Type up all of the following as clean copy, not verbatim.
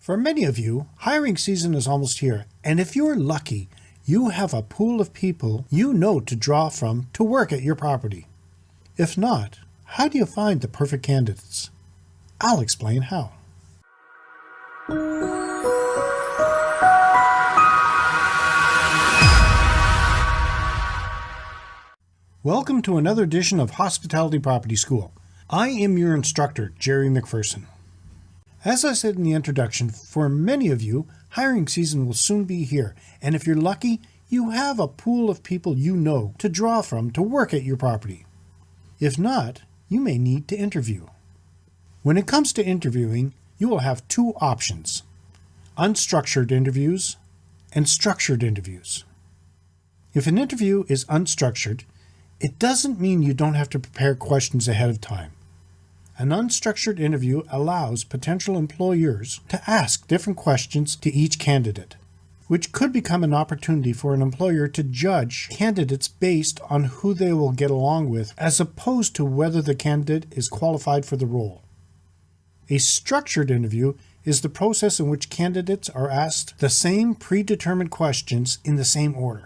For many of you, hiring season is almost here, and if you're lucky, you have a pool of people you know to draw from to work at your property. If not, how do you find the perfect candidates? I'll explain how. Welcome to another edition of Hospitality Property School. I am your instructor, Jerry McPherson. As I said in the introduction, for many of you, hiring season will soon be here, and if you're lucky, you have a pool of people you know to draw from to work at your property. If not, you may need to interview. When it comes to interviewing, you will have two options: unstructured interviews and structured interviews. If an interview is unstructured, it doesn't mean you don't have to prepare questions ahead of time. An unstructured interview allows potential employers to ask different questions to each candidate, which could become an opportunity for an employer to judge candidates based on who they will get along with, as opposed to whether the candidate is qualified for the role. A structured interview is the process in which candidates are asked the same predetermined questions in the same order.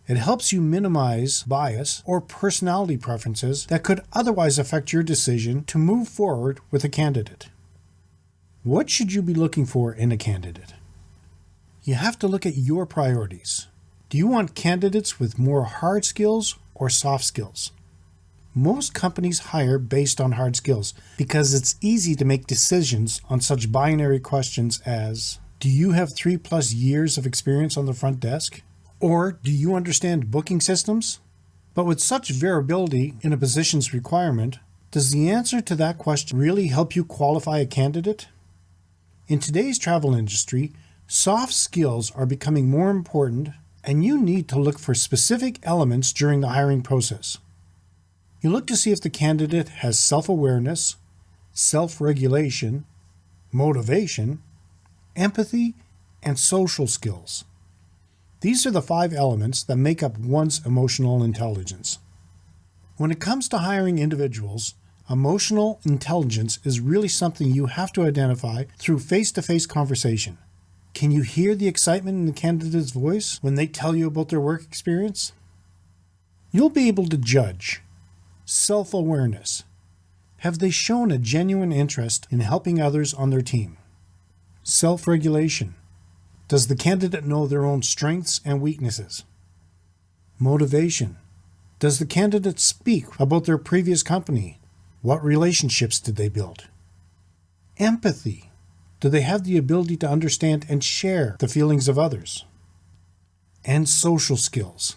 It helps you minimize bias or personality preferences that could otherwise affect your decision to move forward with a candidate. What should you be looking for in a candidate? You have to look at your priorities. Do you want candidates with more hard skills or soft skills? Most companies hire based on hard skills because it's easy to make decisions on such binary questions as, do you have 3+ years of experience on the front desk? Or do you understand booking systems? But with such variability in a position's requirement, does the answer to that question really help you qualify a candidate? In today's travel industry, soft skills are becoming more important, and you need to look for specific elements during the hiring process. You look to see if the candidate has self-awareness, self-regulation, motivation, empathy, and social skills. These are the 5 elements that make up one's emotional intelligence. When it comes to hiring individuals, emotional intelligence is really something you have to identify through face-to-face conversation. Can you hear the excitement in the candidate's voice when they tell you about their work experience? You'll be able to judge self-awareness. Have they shown a genuine interest in helping others on their team? Self-regulation. Does the candidate know their own strengths and weaknesses? Motivation. Does the candidate speak about their previous company? What relationships did they build? Empathy. Do they have the ability to understand and share the feelings of others? And social skills.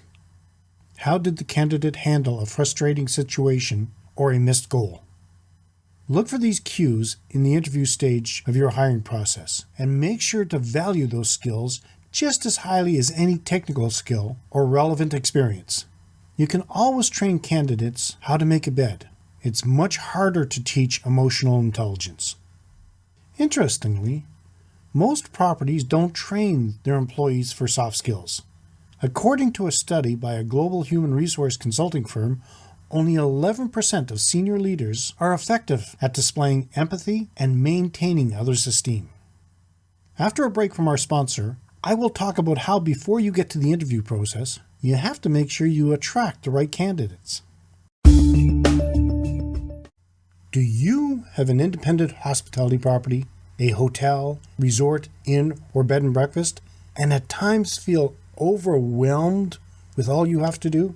How did the candidate handle a frustrating situation or a missed goal? Look for these cues in the interview stage of your hiring process, and make sure to value those skills just as highly as any technical skill or relevant experience. You can always train candidates how to make a bed. It's much harder to teach emotional intelligence. Interestingly, most properties don't train their employees for soft skills. According to a study by a global human resource consulting firm, only 11% of senior leaders are effective at displaying empathy and maintaining others' esteem. After a break from our sponsor, I will talk about how before you get to the interview process, you have to make sure you attract the right candidates. Do you have an independent hospitality property, a hotel, resort, inn, or bed and breakfast, and at times feel overwhelmed with all you have to do?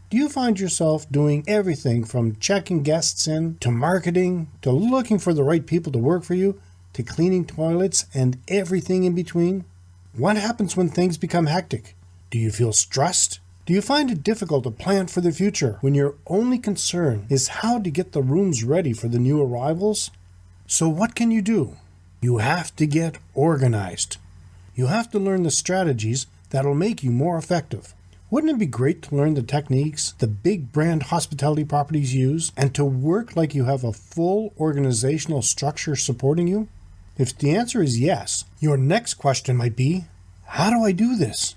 Do you find yourself doing everything from checking guests in, to marketing, to looking for the right people to work for you, to cleaning toilets and everything in between? What happens when things become hectic? Do you feel stressed? Do you find it difficult to plan for the future when your only concern is how to get the rooms ready for the new arrivals? So what can you do? You have to get organized. You have to learn the strategies that'll make you more effective. Wouldn't it be great to learn the techniques the big brand hospitality properties use and to work like you have a full organizational structure supporting you? If the answer is yes, your next question might be, how do I do this?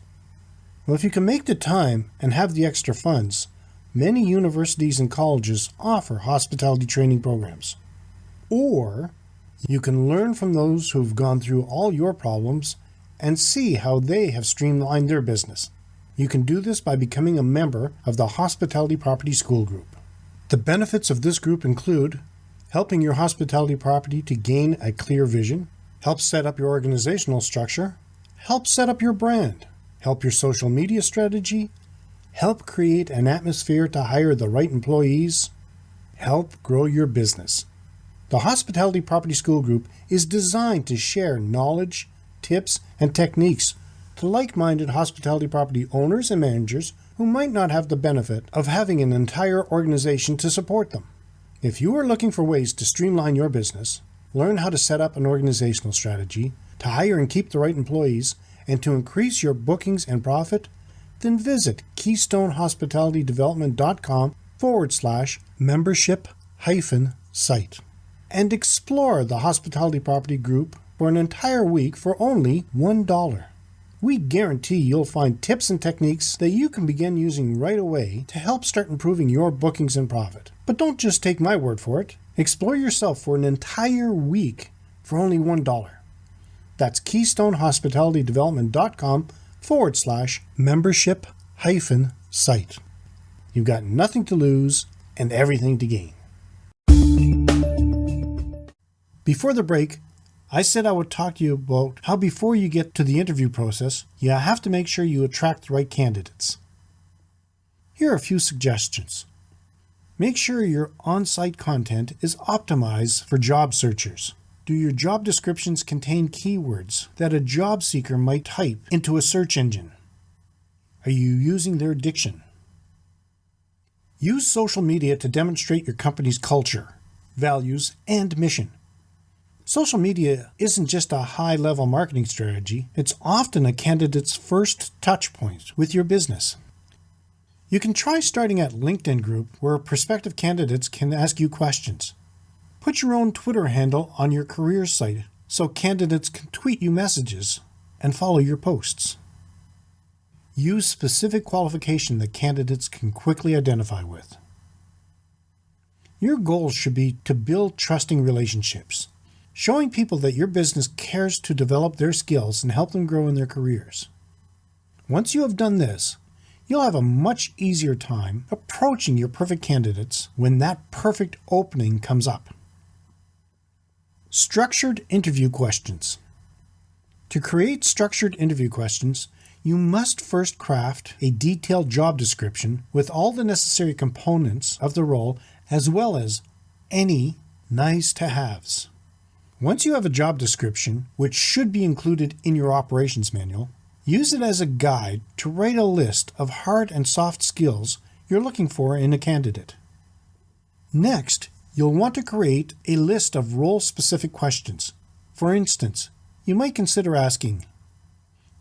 Well, if you can make the time and have the extra funds, many universities and colleges offer hospitality training programs. Or You can learn from those who've gone through all your problems and see how they have streamlined their business. You can do this by becoming a member of the Hospitality Property School Group. The benefits of this group include helping your hospitality property to gain a clear vision, help set up your organizational structure, help set up your brand, help your social media strategy, help create an atmosphere to hire the right employees, help grow your business. The Hospitality Property School Group is designed to share knowledge, tips, and techniques to like-minded hospitality property owners and managers who might not have the benefit of having an entire organization to support them. If you are looking for ways to streamline your business, learn how to set up an organizational strategy, to hire and keep the right employees, and to increase your bookings and profit, then visit KeystoneHospitalityDevelopment.com/membership-site and explore the Hospitality Property Group for an entire week for only $1. We guarantee you'll find tips and techniques that you can begin using right away to help start improving your bookings and profit. But don't just take my word for it. Explore yourself for an entire week for only $1. That's KeystoneHospitalityDevelopment.com/membership-site. You've got nothing to lose and everything to gain. Before the break, I said I would talk to you about how before you get to the interview process, you have to make sure you attract the right candidates. Here are a few suggestions. Make sure your on-site content is optimized for job searchers. Do your job descriptions contain keywords that a job seeker might type into a search engine? Are you using their diction? Use social media to demonstrate your company's culture, values, and mission. Social media isn't just a high-level marketing strategy, it's often a candidate's first touch point with your business. You can try starting at LinkedIn group where prospective candidates can ask you questions. Put your own Twitter handle on your careers site so candidates can tweet you messages and follow your posts. Use specific qualification that candidates can quickly identify with. Your goal should be to build trusting relationships, showing people that your business cares to develop their skills and help them grow in their careers. Once you have done this, you'll have a much easier time approaching your perfect candidates when that perfect opening comes up. Structured interview questions. To create structured interview questions, you must first craft a detailed job description with all the necessary components of the role as well as any nice-to-haves. Once you have a job description, which should be included in your operations manual, use it as a guide to write a list of hard and soft skills you're looking for in a candidate. Next, you'll want to create a list of role-specific questions. For instance, you might consider asking,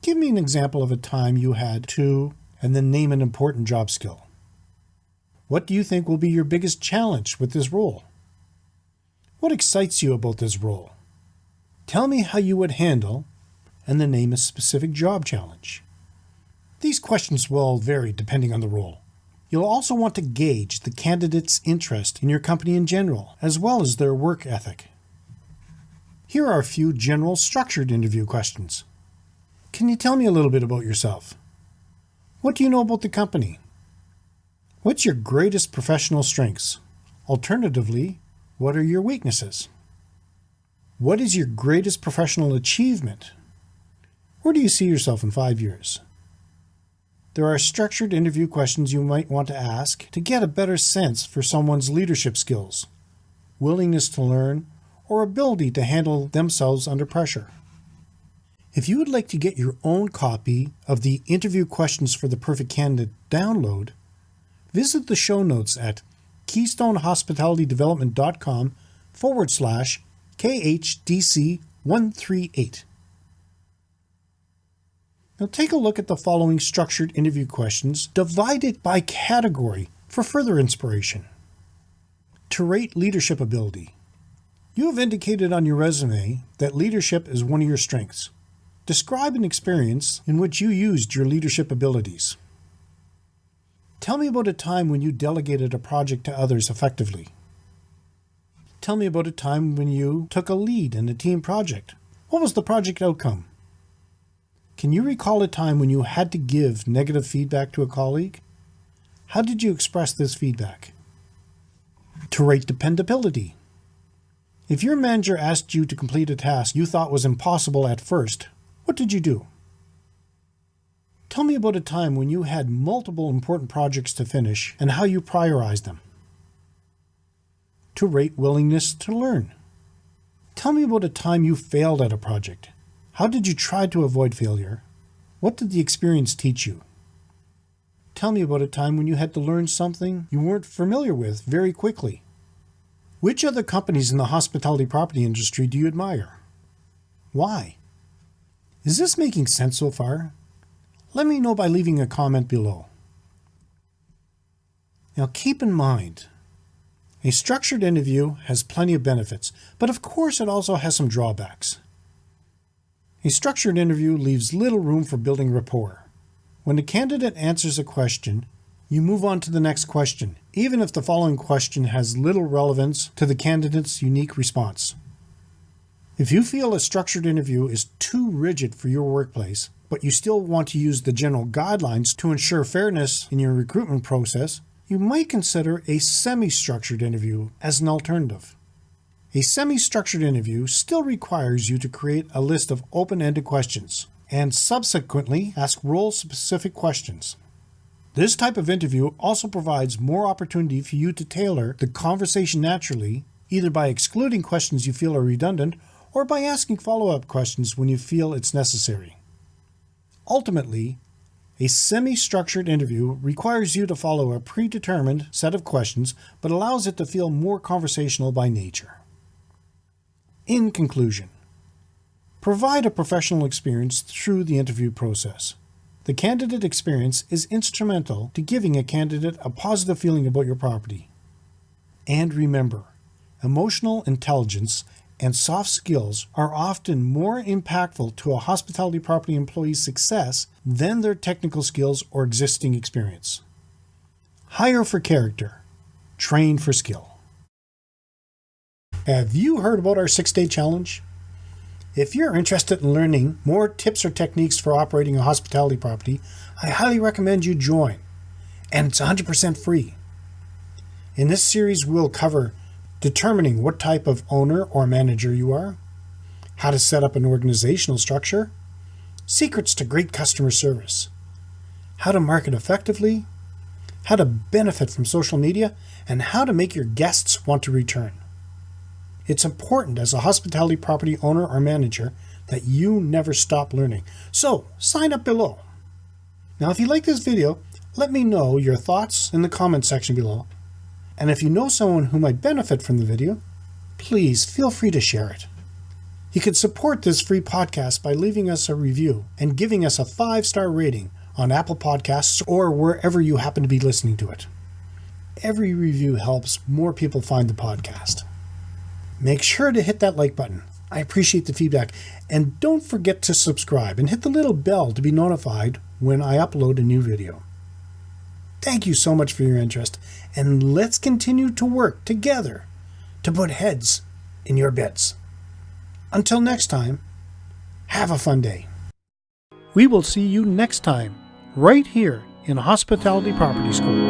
give me an example of a time you had to, and then name an important job skill. What do you think will be your biggest challenge with this role? What excites you about this role? Tell me how you would handle, and then name a specific job challenge. These questions will vary depending on the role. You'll also want to gauge the candidate's interest in your company in general, as well as their work ethic. Here are a few general structured interview questions. Can you tell me a little bit about yourself? What do you know about the company? What's your greatest professional strengths? Alternatively, what are your weaknesses? What is your greatest professional achievement? Where do you see yourself in 5 years? There are structured interview questions you might want to ask to get a better sense for someone's leadership skills, willingness to learn, or ability to handle themselves under pressure. If you would like to get your own copy of the Interview Questions for the Perfect Candidate download, visit the show notes at KeystoneHospitalityDevelopment.com/KHDC138. Now take a look at the following structured interview questions divided by category for further inspiration. To rate leadership ability. You have indicated on your resume that leadership is one of your strengths. Describe an experience in which you used your leadership abilities. Tell me about a time when you delegated a project to others effectively. Tell me about a time when you took a lead in a team project. What was the project outcome? Can you recall a time when you had to give negative feedback to a colleague? How did you express this feedback? To rate dependability. If your manager asked you to complete a task you thought was impossible at first, what did you do? Tell me about a time when you had multiple important projects to finish and how you prioritized them. To rate willingness to learn. Tell me about a time you failed at a project. How did you try to avoid failure? What did the experience teach you? Tell me about a time when you had to learn something you weren't familiar with very quickly. Which other companies in the hospitality property industry do you admire? Why? Is this making sense so far? Let me know by leaving a comment below. Now keep in mind, a structured interview has plenty of benefits, but of course it also has some drawbacks. A structured interview leaves little room for building rapport. When a candidate answers a question, you move on to the next question, even if the following question has little relevance to the candidate's unique response. If you feel a structured interview is too rigid for your workplace, but you still want to use the general guidelines to ensure fairness in your recruitment process, you might consider a semi-structured interview as an alternative. A semi-structured interview still requires you to create a list of open-ended questions and subsequently ask role-specific questions. This type of interview also provides more opportunity for you to tailor the conversation naturally, either by excluding questions you feel are redundant or by asking follow-up questions when you feel it's necessary. Ultimately, a semi-structured interview requires you to follow a predetermined set of questions, but allows it to feel more conversational by nature. In conclusion, provide a professional experience through the interview process. The candidate experience is instrumental to giving a candidate a positive feeling about your property. And remember, emotional intelligence and soft skills are often more impactful to a hospitality property employee's success than their technical skills or existing experience. Hire for character, train for skill. Have you heard about our 6-day challenge? If you're interested in learning more tips or techniques for operating a hospitality property, I highly recommend you join, and it's 100% free. In this series, we'll cover determining what type of owner or manager you are, how to set up an organizational structure, secrets to great customer service, how to market effectively, how to benefit from social media, and how to make your guests want to return. It's important as a hospitality property owner or manager that you never stop learning. So sign up below. Now, if you like this video, let me know your thoughts in the comment section below. And if you know someone who might benefit from the video, please feel free to share it. You can support this free podcast by leaving us a review and giving us a 5-star rating on Apple Podcasts or wherever you happen to be listening to it. Every review helps more people find the podcast. Make sure to hit that like button. I appreciate the feedback. And don't forget to subscribe and hit the little bell to be notified when I upload a new video. Thank you so much for your interest, and let's continue to work together to put heads in your beds. Until next time, have a fun day. We will see you next time, right here in Hospitality Property School.